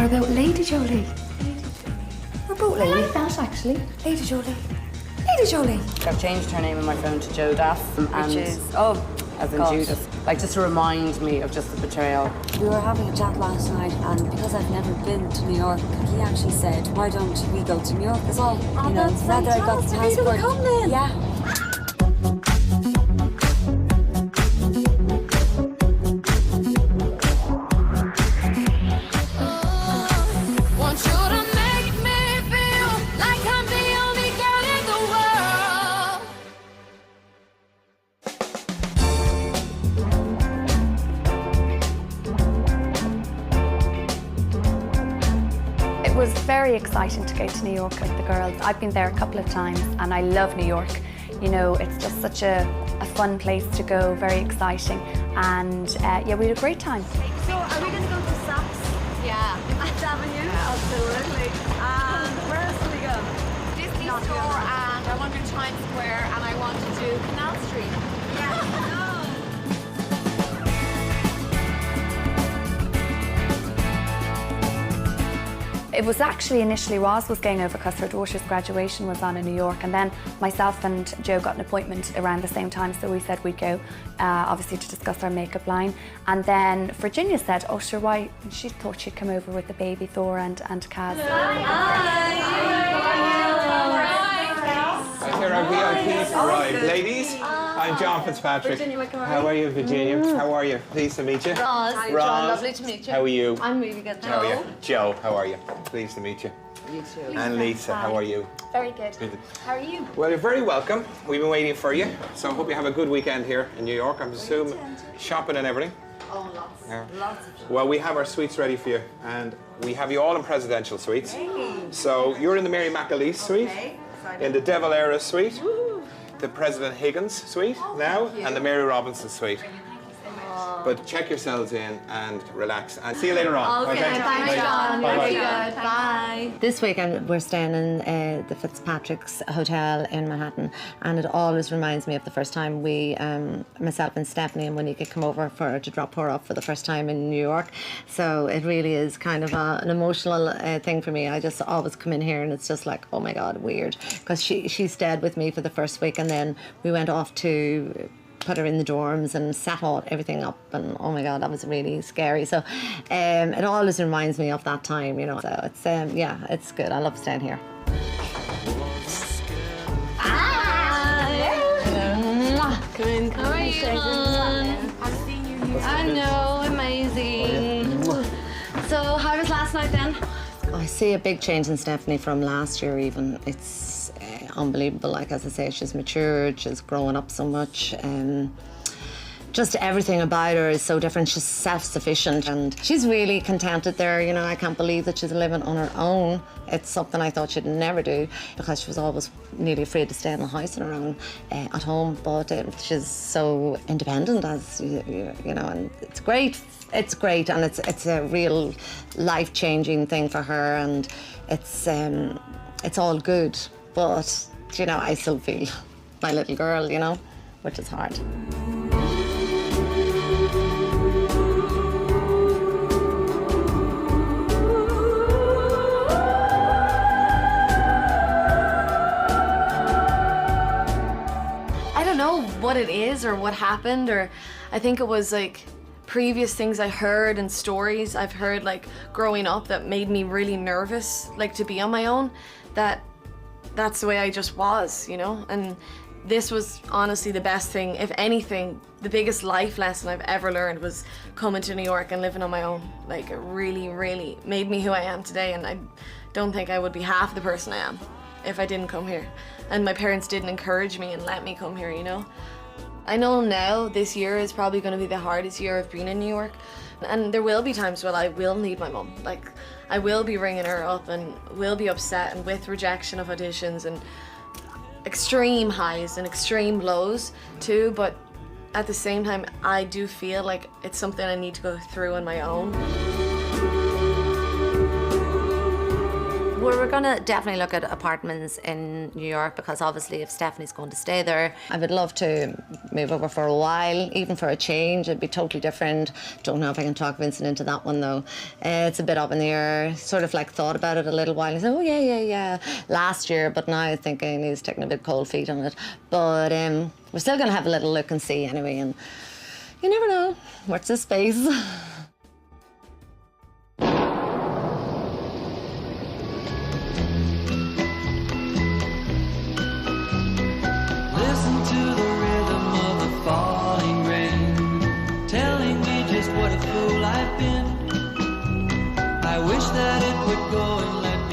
What about Lady Jolie? We're both Lady. I like that, actually. Lady Jolie. Lady Jolie. I've changed her name on my phone to Joe Daff. Which is, as in God. Judith. Like, just to remind me of just the betrayal. We were having a chat last night, and because I've never been to New York, he actually said, why don't we go to New York as well? Oh, you know, that's now that I got the fantastic. passport. Are you gonna come then? Yeah. It was very exciting to go to New York with the girls. I've been there a couple of times and I love New York. You know, it's just such a fun place to go, very exciting. And yeah, we had a great time. So are we going to go to Saks? Yeah. At Avenue? Absolutely. And where else do we go? Disney Store, and I want to do Times Square, and I want to do Canal Street. Yes. It was actually initially Roz was going over because her daughter's graduation was on in New York, and then myself and Joe got an appointment around the same time, so we said we'd go, obviously to discuss our makeup line. And then Virginia said, oh sure, why? And she thought she'd come over with the baby Thor and Kaz. I hear our VIPs arrived. Ladies, I'm John Fitzpatrick. How are you, Virginia? How are you? Pleased to meet you. Roz. Hi, John. Lovely to meet you. How are you? I'm really good. How are you? Joe, how are you? Pleased to meet you. You too. And Lisa, how are you? Very good. How are you? Well, you're very welcome. We've been waiting for you. So I hope you have a good weekend here in New York. I'm assuming shopping and everything. Oh, lots. Yeah. Lots of shopping. Well, we have our suites ready for you, and we have you all in presidential suites. So you're in the Mary McAleese suite, in the Devil Era suite, the President Higgins suite now, and the Mary Robinson suite. But check yourselves in and relax. And see you later on. Okay, thanks, John. Bye-bye. Very good. Bye. This weekend we're staying in the Fitzpatrick's Hotel in Manhattan, and it always reminds me of the first time we, myself and Stephanie and Monique come over to drop her off for the first time in New York. So it really is kind of an emotional thing for me. I just always come in here and it's just like, oh my God, weird. Because she stayed with me for the first week, and then we went off to put her in the dorms and set everything up, and oh my God, that was really scary. So it always reminds me of that time, you know. So it's yeah, it's good. I love staying here. Come in. How are you, hon? I've seen you here. I know, amazing. So how was last night then? I see a big change in Stephanie from last year even. It's unbelievable. Like, as I say, she's matured, she's grown up so much. Just everything about her is so different. She's self-sufficient and she's really contented there. You know, I can't believe that she's living on her own. It's something I thought she'd never do because she was always nearly afraid to stay in the house on her own at home. But she's so independent, as you know, and it's great. It's great, and it's a real life-changing thing for her, and it's all good. But you know, I still feel my little girl, you know, which is hard. I don't know what it is or what happened, or I think it was like previous things I heard and stories I've heard like growing up that made me really nervous, like to be on my own, that's the way I just was, you know? And this was honestly the best thing. If anything, the biggest life lesson I've ever learned was coming to New York and living on my own. Like, it really, really made me who I am today, and I don't think I would be half the person I am if I didn't come here. And my parents didn't encourage me and let me come here, you know? I know now this year is probably going to be the hardest year I've been in New York. And there will be times when I will need my mum. Like, I will be ringing her up and will be upset, and with rejection of auditions and extreme highs and extreme lows too. But at the same time, I do feel like it's something I need to go through on my own. We're gonna definitely look at apartments in New York because obviously if Stephanie's going to stay there, I would love to move over for a while, even for a change. It'd be totally different. Don't know if I can talk Vincent into that one though. It's a bit up in the air. Sort of like thought about it a little while. I said, oh yeah, last year, but now I'm thinking he's taking a bit cold feet on it. But we're still gonna have a little look and see anyway, and you never know. Watch this space.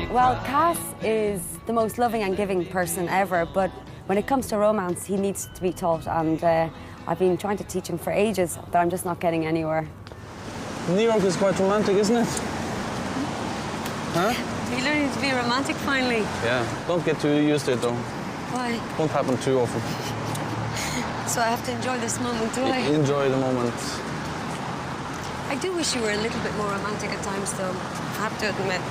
Well, Cass is the most loving and giving person ever, but when it comes to romance, he needs to be taught, and I've been trying to teach him for ages, but I'm just not getting anywhere. New York is quite romantic, isn't it? Huh? You're learning to be romantic finally. Yeah, don't get too used to it though. Why? Won't happen too often. So I have to enjoy this moment, do I? Enjoy the moment. I do wish you were a little bit more romantic at times, though. I have to admit.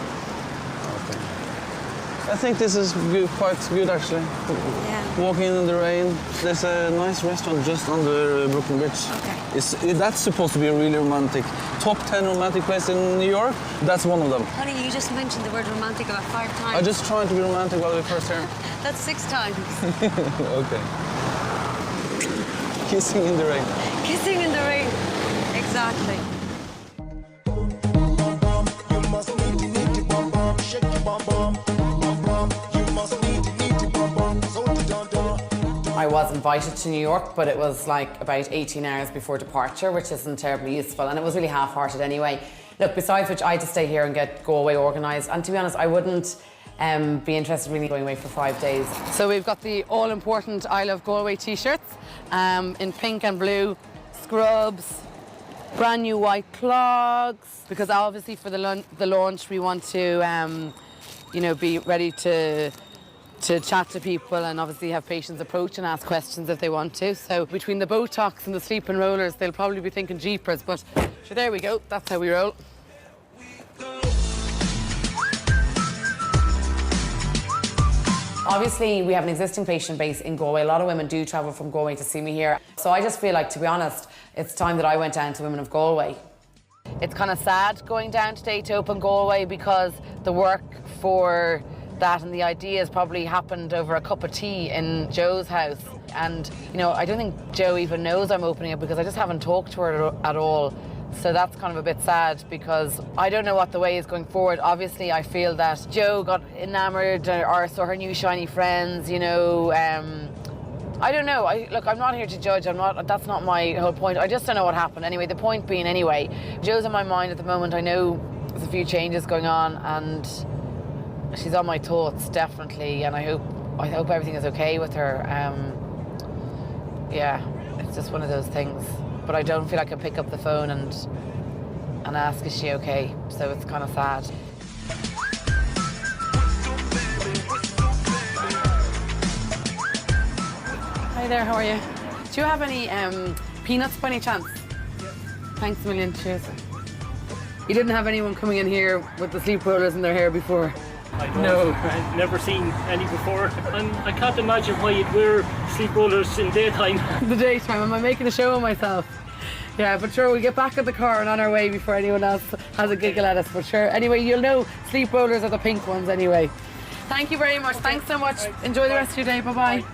Okay. I think this is quite good, actually. Yeah. Walking in the rain. There's a nice restaurant just under Brooklyn Bridge. Okay. That's supposed to be really romantic. Top 10 romantic place in New York, that's one of them. Honey, you just mentioned the word romantic about 5 times. I'm just trying to be romantic while we're first here. That's 6 times. Okay. Kissing in the rain. Kissing in the rain. Exactly. I was invited to New York, but it was like about 18 hours before departure, which isn't terribly useful, and it was really half-hearted anyway. Look, besides which, I had to stay here and get Galway organised, and to be honest, I wouldn't be interested really going away for 5 days. So we've got the all-important I Love Galway t-shirts in pink and blue, scrubs, brand new white clogs, because obviously for the launch we want to, you know, be ready to chat to people and obviously have patients approach and ask questions if they want to. So between the Botox and the sleeping rollers, they'll probably be thinking jeepers, but sure, there we go, that's how we roll. Obviously, we have an existing patient base in Galway. A lot of women do travel from Galway to see me here. So I just feel like, to be honest, it's time that I went down to Women of Galway. It's kind of sad going down today to open Galway because the work for that and the ideas probably happened over a cup of tea in Joe's house. And, you know, I don't think Joe even knows I'm opening it because I just haven't talked to her at all. So that's kind of a bit sad because I don't know what the way is going forward. Obviously, I feel that Joe got enamoured or saw her new shiny friends, you know. I don't know. Look, I'm not here to judge. That's not my whole point. I just don't know what happened. Anyway, the point being, anyway, Joe's in my mind at the moment. I know there's a few changes going on and she's on my thoughts, definitely. And I hope everything is okay with her. Yeah, it's just one of those things. But I don't feel I can pick up the phone and ask, is she okay? So it's kind of sad. Hi there, how are you? Do you have any peanuts by any chance? Yeah. Thanks a million, cheers. You didn't have anyone coming in here with the sleep rollers in their hair before? I don't. No. I've never seen any before. And I can't imagine why you'd wear sleep rollers in daytime. The daytime, am I making a show of myself? Yeah, but sure, we'll get back in the car and on our way before anyone else has a giggle at us, but sure. Anyway, you'll know sleep rollers are the pink ones anyway. Thank you very much. Okay. Thanks so much. Right. Enjoy the rest of your day. Bye-bye.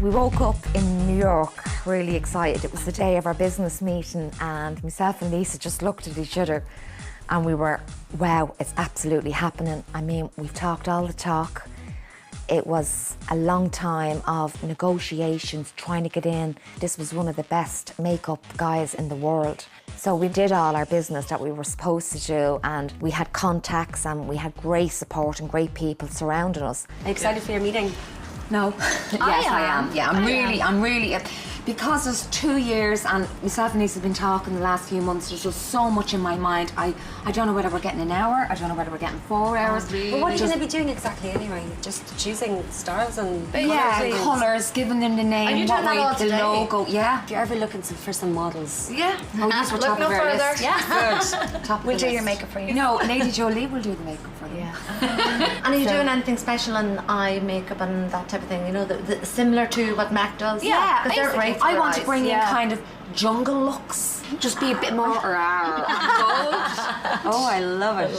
We woke up in New York really excited. It was the day of our business meeting and myself and Lisa just looked at each other and we were, wow, it's absolutely happening. I mean, we've talked all the talk. It was a long time of negotiations, trying to get in. This was one of the best makeup guys in the world. So we did all our business that we were supposed to do and we had contacts and we had great support and great people surrounding us. Are you excited for your meeting? No. Yes, I am. Yeah, I'm really. because there's 2 years and myself and Lisa have been talking the last few months, there's just so much in my mind. I don't know whether we're getting an hour, I don't know whether we're getting 4 hours. But what are you going to be doing exactly anyway? Just choosing styles and colours, giving them the name, Are you doing that all the today? logo. Yeah. If you're ever looking for some models. Yeah. Oh, yes, we're top Look of no our further. list. Good. Top of We'll the do your list. makeup for you. No, Lady Jolie will do the makeup for them. Yeah. And are you doing anything special on eye makeup and that type of thing? You know, the similar to what MAC does? Yeah, 'Cause they're great for I their want to eyes. bring in kind of jungle looks. Just be a bit more. Oh, I love it.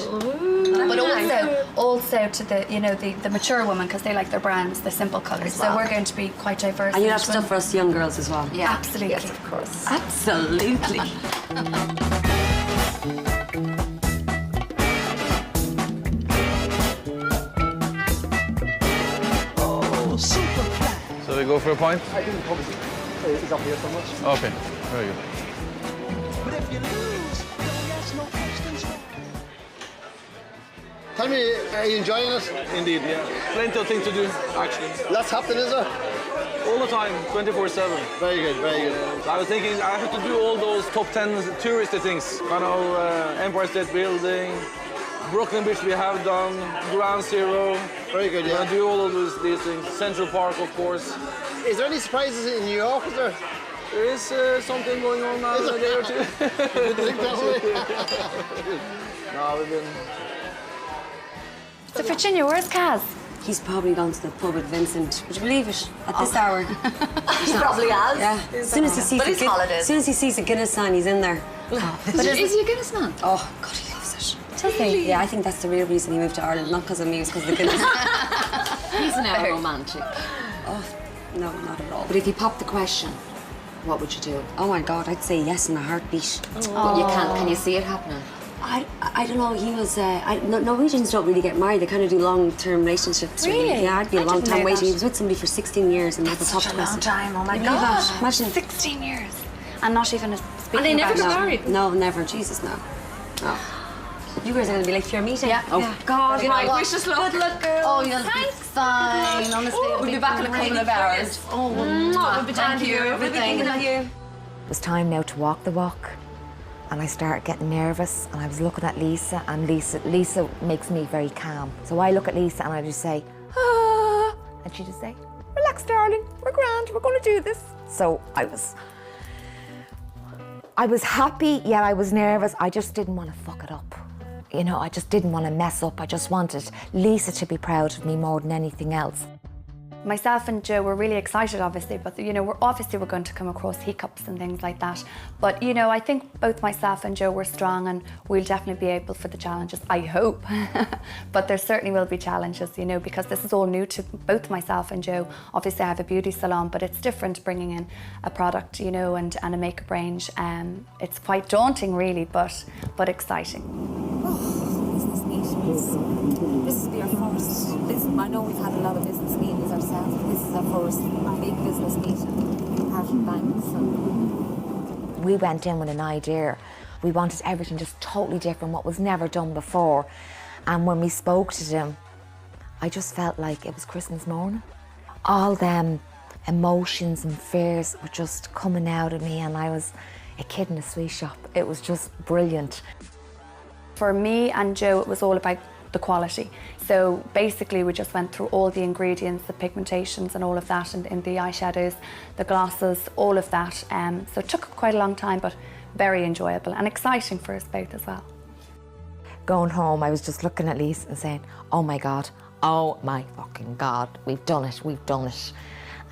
But also to the the mature woman, because they like their brands, the simple colours. So we're going to be quite diverse. And you have each stuff one. for us young girls as well. Yeah, Absolutely. Yes, of course. Absolutely. So we go for a pint? I think the pub is up here so much. Okay, very good. Tell me, are you enjoying it? Indeed, yeah. Plenty of things to do, actually. Lots happening, is there? All the time, 24/7. Very good, very good. So I was thinking I have to do all those top 10 touristy things. You know, Empire State Building, Brooklyn Bridge we have done, Ground Zero. Very good, We're yeah. gonna do all of these things. Central Park, of course. Is there any surprises in New York, is there? There is something going on now in a day or two. You think that way? No, we've been... So Virginia, where's Kaz? He's probably gone to the pub with Vincent. Would you believe it? At this hour. He probably has. Yeah. As soon as he sees as soon as he sees a Guinness sign, he's in there. Is he a Guinness man? Oh God, he loves it. Does he? Yeah, I think that's the real reason he moved to Ireland, not because of me, it's because of the Guinness. He's now romantic. Oh, no, not at all. But if you pop the question, what would you do? Oh my God, I'd say yes in a heartbeat. But you can't. Can you see it happening? I don't know. He was. Norwegians don't really get married. They kind of do long-term relationships. Really? Yeah, I'd be a long didn't time know waiting. that. He was with somebody for 16 years, and That's such a long time. Oh my Believe God. that? Imagine. 16 years. And not even speaking And they never about got it. married? No, never. Jesus, no. No. You guys are going to be late for your meeting? Yeah. Oh, Yeah. God. You know right. what? Wish us luck. Good luck, girls. Oh, you'll Thanks. Fine. Honestly, We'll be back in a couple of hours. Oh, We'll be down to you. We'll be thinking of you. It was time now to walk the walk. And I started getting nervous and I was looking at Lisa, and Lisa makes me very calm. So I look at Lisa and I just say, ah, and she just say, relax darling, we're grand, we're gonna do this. So I was happy, yet I was nervous. I just didn't want to fuck it up. You know, I just didn't want to mess up. I just wanted Lisa to be proud of me more than anything else. Myself and Joe were really excited, obviously, but we're going to come across hiccups and things like that. But I think both myself and Joe were strong, and we'll definitely be able for the challenges. I hope, but there certainly will be challenges, because this is all new to both myself and Joe. Obviously, I have a beauty salon, but it's different bringing in a product, and a makeup range. It's quite daunting, really, but exciting. Business meetings. This will be our first. I know we've had a lot of business meetings ourselves. This is our first big business meeting, apart from banks. We went in with an idea. We wanted everything just totally different, what was never done before. And when we spoke to them, I just felt like it was Christmas morning. All them emotions and fears were just coming out of me, and I was a kid in a sweet shop. It was just brilliant. For me and Joe, it was all about the quality. So basically we just went through all the ingredients, the pigmentations and all of that, and in the eyeshadows, the glosses, all of that. So it took quite a long time, but very enjoyable and exciting for us both as well. Going home, I was just looking at Lisa and saying, oh my fucking God, we've done it.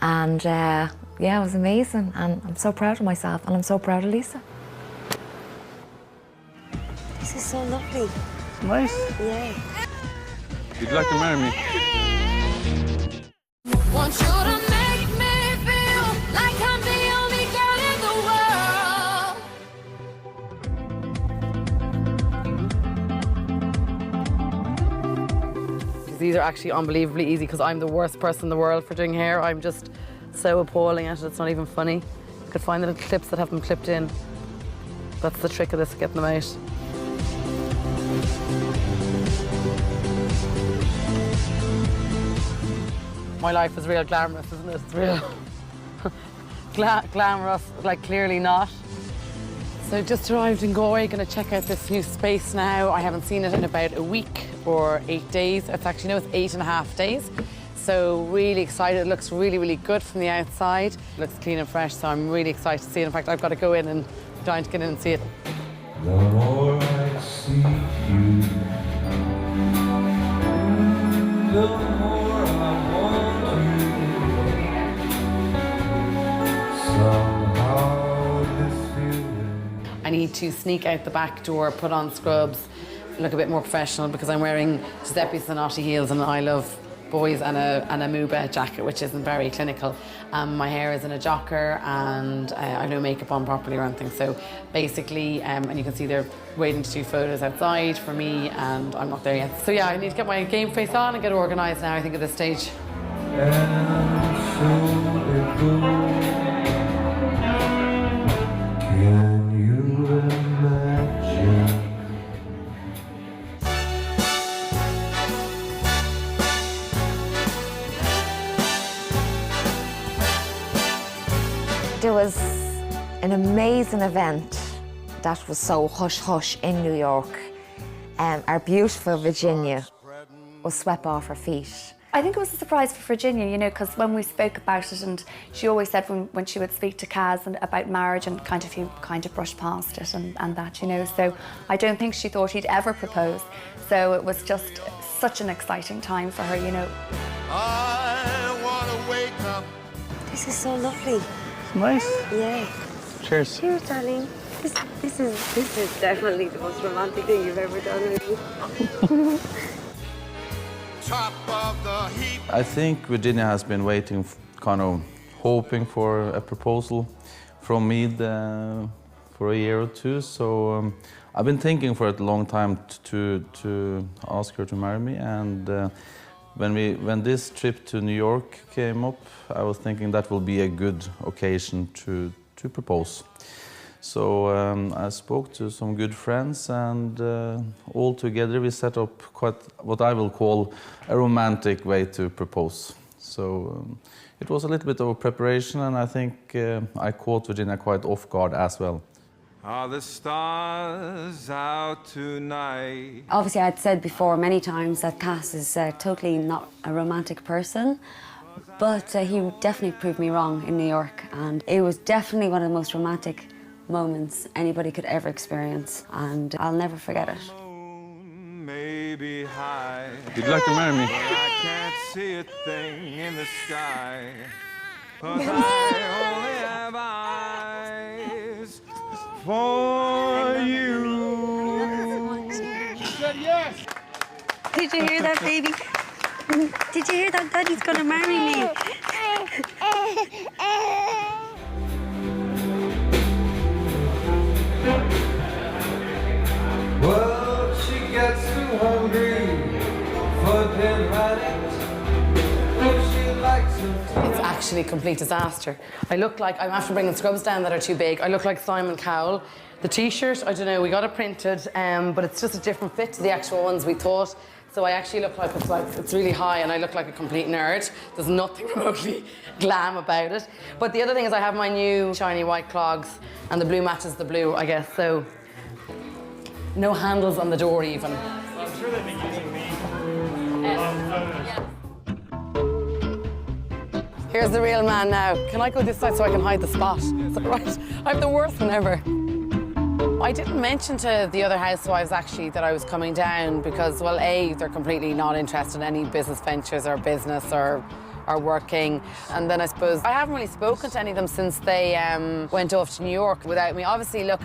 And yeah, it was amazing, and I'm so proud of myself, and I'm so proud of Lisa. This is so lovely. Nice. Yeah. You'd like to marry me? Want you to make me feel like I'm the only girl in the world. These are actually unbelievably easy because I'm the worst person in the world for doing hair. I'm just so appalling at it, it's not even funny. You could find the little clips that have them clipped in. That's the trick of this, getting them out. My life is real glamorous, isn't it? It's real. glamorous, like clearly not. So just arrived in Galway, gonna check out this new space now. I haven't seen it in about a week or 8 days. It's actually, no, it's 8.5 days. So really excited. It looks really, really good from the outside. It looks clean and fresh, so I'm really excited to see it. In fact, I've got to go in and trying to get in and see it. The more I see you, the more I want you. Somehow this feeling. I need to sneak out the back door, put on scrubs, look a bit more professional because I'm wearing Giuseppe Zanotti heels and I love boys and a Muba jacket, which isn't very clinical. My hair is in a jocker and I have no makeup on properly or anything. So basically, and you can see they're waiting to do photos outside for me and I'm not there yet. So yeah, I need to get my game face on and get organised now, I think, at this stage. And so it goes. Can you imagine? There was an amazing event that was so hush-hush in New York. Our beautiful Virginia was swept off her feet. I think it was a surprise for Virginia, you know, because when we spoke about it, and she always said when she would speak to Kaz and about marriage and he kind of brushed past it and that, you know. So I don't think she thought he'd ever propose. So it was just such an exciting time for her, you know. I wanna wake up. This is so lovely. Nice. Yeah. Cheers. Cheers, darling. This is definitely the most romantic thing you've ever done with me. Top of the heap. I think Virginia has been waiting, kind of hoping for a proposal from me for a year or two. So I've been thinking for a long time to ask her to marry me. And when this trip to New York came up, I was thinking that will be a good occasion to propose. So I spoke to some good friends, and all together we set up quite what I will call a romantic way to propose. So it was a little bit of a preparation, and I think I caught Virginia quite off guard as well. Are the stars out tonight? Obviously, I'd said before many times that Cass is totally not a romantic person, but he definitely proved me wrong in New York, and it was definitely one of the most romantic moments anybody could ever experience, and I'll never forget it. Maybe high. Would you like to marry me? I can't see a thing in the sky, 'cause I only have eyes for you. She said yes. Did you hear that, baby? Did you hear that? Daddy's gonna marry me. Well, she gets too hungry for them rabbits. She likes them. It's actually a complete disaster. I look like, I'm after bringing scrubs down that are too big. I look like Simon Cowell. The t-shirt, I don't know, we got it printed, but it's just a different fit to the actual ones we thought. So I actually look like it's really high, and I look like a complete nerd. There's nothing remotely glam about it. But the other thing is I have my new shiny white clogs, and the blue matches the blue, I guess, so no handles on the door even. I'm sure they've been using me. Here's the real man now. Can I go this side so I can hide the spot? Is that right? I have the worst one ever. I didn't mention to the other housewives actually that I was coming down because, well, A, they're completely not interested in any business ventures or business or working. And then I suppose I haven't really spoken to any of them since they went off to New York without me. Obviously, look,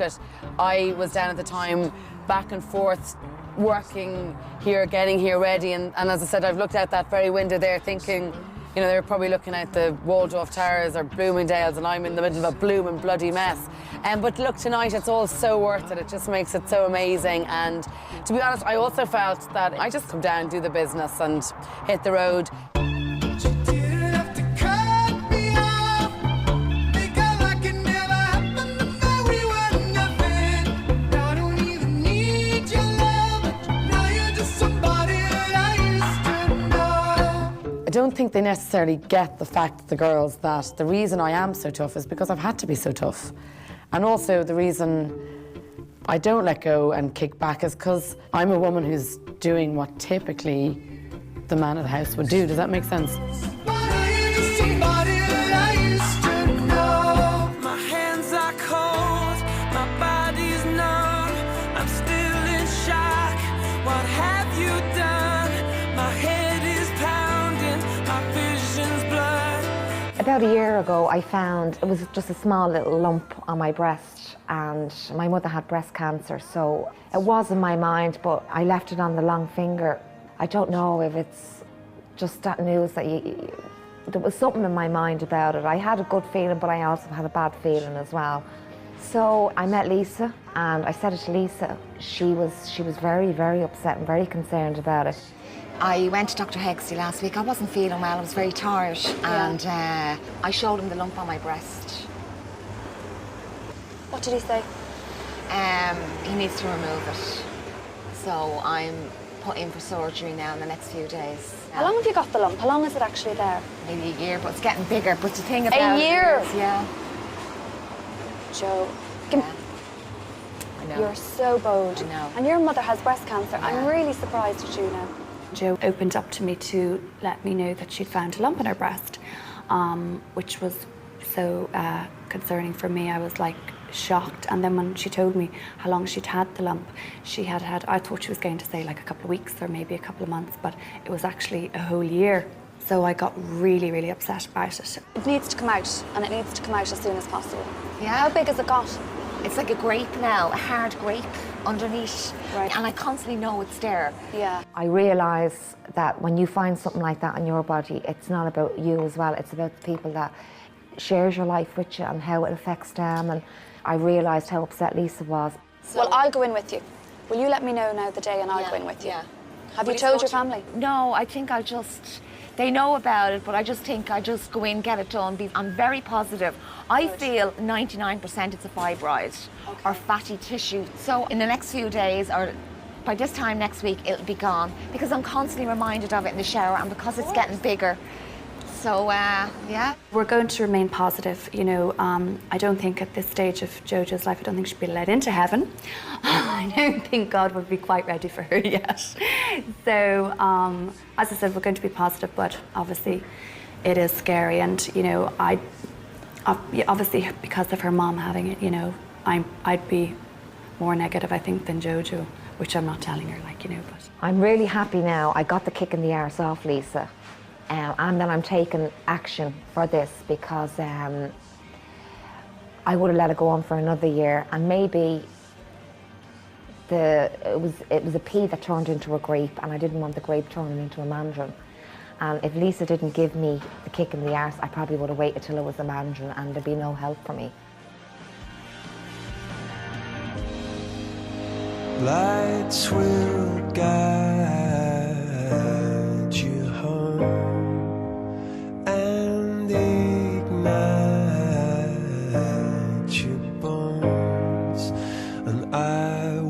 I was down at the time back and forth working here, getting here ready. And as I said, I've looked out that very window there thinking, you know, they're probably looking at the Waldorf Towers or Bloomingdale's, and I'm in the middle of a blooming bloody mess. But look, tonight it's all so worth it. It just makes it so amazing. And to be honest, I also felt that I just come down, do the business and hit the road. I don't think they necessarily get the fact, the girls, that the reason I am so tough is because I've had to be so tough. And also the reason I don't let go and kick back is because I'm a woman who's doing what typically the man of the house would do. Does that make sense? About a year ago, I found, it was just a small little lump on my breast, and my mother had breast cancer, so it was in my mind, but I left it on the long finger. I don't know if it's just that news that there was something in my mind about it. I had a good feeling, but I also had a bad feeling as well. So I met Lisa, and I said it to Lisa. She was very, very upset and very concerned about it. I went to Dr. Heggsy last week. I wasn't feeling well, I was very tired, and I showed him the lump on my breast. What did he say? He needs to remove it. So I'm put in for surgery now in the next few days. How long have you got the lump? How long is it actually there? Maybe a year, but it's getting bigger. But the thing about a year? It is, yeah. Joe, I know. You're so bold. I know. And your mother has breast cancer. Yeah. I'm really surprised at you now. Joe opened up to me to let me know that she'd found a lump in her breast, which was so concerning for me. I was like shocked. And then when she told me how long she'd had the lump, I thought she was going to say like a couple of weeks or maybe a couple of months, but it was actually a whole year. So I got really, really upset about it. It needs to come out, and it needs to come out as soon as possible. Yeah. How big has it got? It's like a grape now, a hard grape underneath. Right. And I constantly know it's there. Yeah. I realise that when you find something like that in your body, it's not about you as well, it's about the people that shares your life with you and how it affects them. And I realised how upset Lisa was. Well, I'll go in with you. Will you let me know now the day and I'll go in with you? Yeah. Have you told your family? No, I think I'll just... They know about it, but I just think I'll just go in, get it done. I'm very positive. I feel 99% it's a fibroid or fatty tissue. So in the next few days, or by this time next week, it'll be gone, because I'm constantly reminded of it in the shower and because it's getting bigger. So, yeah. We're going to remain positive. You know, I don't think at this stage of Jojo's life, I don't think she'd be let into heaven. I don't think God would be quite ready for her yet. So, as I said, we're going to be positive, but obviously it is scary. And, you know, obviously because of her mom having it, you know, I'd be more negative, I think, than Jojo, which I'm not telling her, like, you know, but... I'm really happy now. I got the kick in the arse off Lisa. And then I'm taking action for this, because I would have let it go on for another year, and maybe it was a pea that turned into a grape, and I didn't want the grape turning into a mandarin. And if Lisa didn't give me the kick in the arse, I probably would have waited till it was a mandarin, and there'd be no help for me. Lights will guide you home and ignite your bones, and I